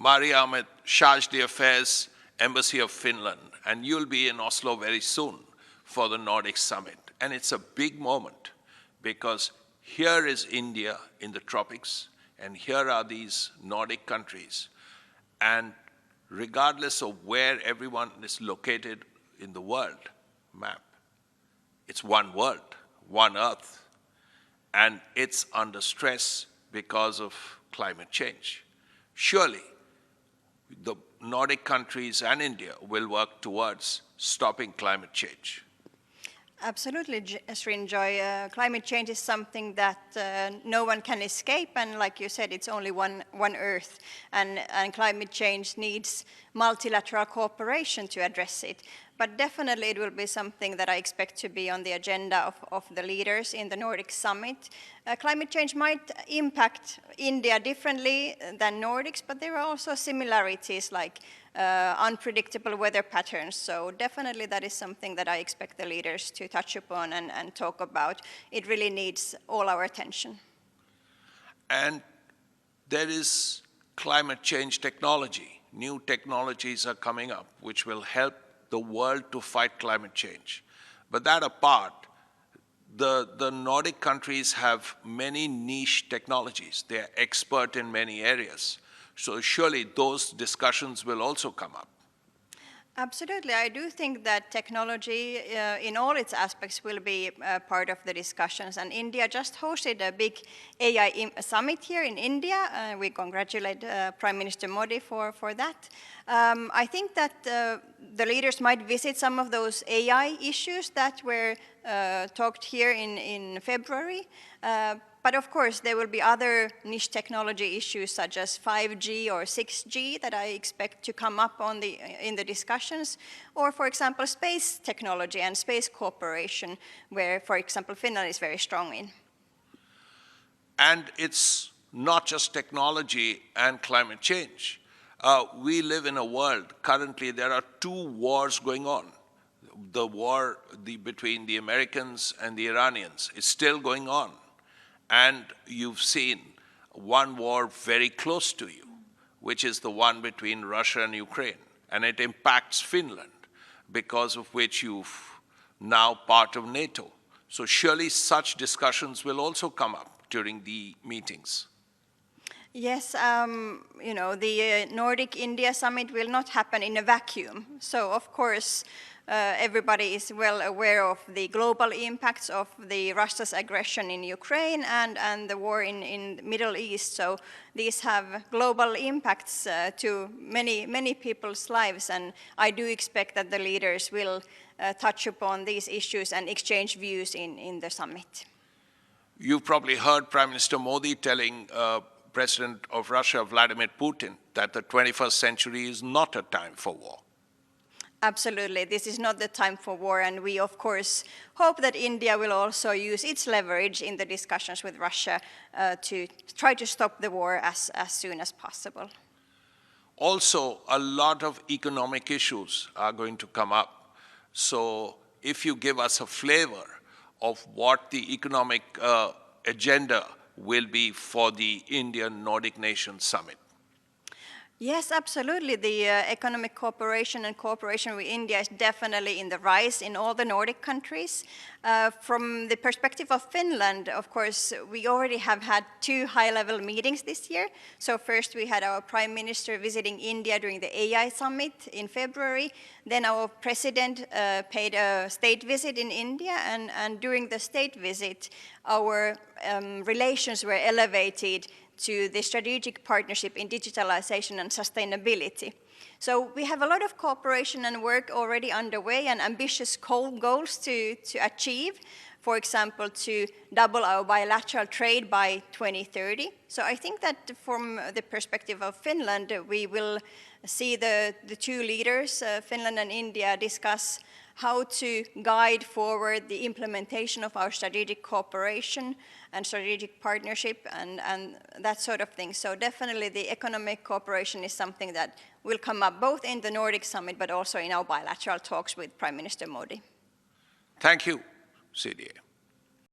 Mari Ahmad, Charge d'Affaires, Embassy of Finland, and you'll be in Oslo very soon for the Nordic Summit. And it's a big moment because here is India in the tropics, and here are these Nordic countries. And regardless of where everyone is located in the world map, it's one world, one Earth, and it's under stress because of climate change. Surely, the Nordic countries and India will work towards stopping climate change. Absolutely, Srinjoy. Climate change is something that no one can escape, and like you said, it's only one Earth, and climate change needs multilateral cooperation to address it. But definitely it will be something that I expect to be on the agenda of the leaders in the Nordic Summit. Climate change might impact India differently than Nordics, but there are also similarities like unpredictable weather patterns. So definitely that is something that I expect the leaders to touch upon and talk about. It really needs all our attention. And there is climate change technology. New technologies are coming up which will help the world to fight climate change. But that apart, the Nordic countries have many niche technologies. They're expert in many areas. So surely those discussions will also come up. Absolutely. I do think that technology in all its aspects will be part of the discussions. And India just hosted a big AI summit here in India. We congratulate Prime Minister Modi for that. I think that the leaders might visit some of those AI issues that were talked here in February. But of course, there will be other niche technology issues such as 5G or 6G that I expect to come up in the discussions, or for example, space technology and space cooperation, where, for example, Finland is very strong in. And it's not just technology and climate change. We live in a world, currently there are two wars going on. The war between the Americans and the Iranians is still going on. And you've seen one war very close to you, which is the one between Russia and Ukraine. And it impacts Finland, because of which you've now part of NATO. So surely such discussions will also come up during the meetings. Yes, you know, the Nordic India Summit will not happen in a vacuum. So of course, everybody is well aware of the global impacts of the Russia's aggression in Ukraine and the war in the Middle East. So these have global impacts to many people's lives, and I do expect that the leaders will touch upon these issues and exchange views in the summit. You've probably heard Prime Minister Modi telling President of Russia, Vladimir Putin, that the 21st century is not a time for war. Absolutely. This is not the time for war, and we, of course, hope that India will also use its leverage in the discussions with Russia to try to stop the war as soon as possible. Also, a lot of economic issues are going to come up. So if you give us a flavor of what the economic agenda will be for the India-Nordic Nations Summit. Yes, absolutely. The economic cooperation and cooperation with India is definitely in the rise in all the Nordic countries. From the perspective of Finland, of course, we already have had 2 high-level meetings this year. So first we had our Prime Minister visiting India during the AI Summit in February. Then our President paid a state visit in India, and during the state visit, our relations were elevated to the strategic partnership in digitalization and sustainability. So we have a lot of cooperation and work already underway and ambitious goals to achieve. For example, to double our bilateral trade by 2030. So I think that from the perspective of Finland, we will see the 2 leaders, Finland and India, discuss how to guide forward the implementation of our strategic cooperation and strategic partnership and that sort of thing. So definitely the economic cooperation is something that will come up both in the Nordic Summit but also in our bilateral talks with Prime Minister Modi. Thank you, CDA.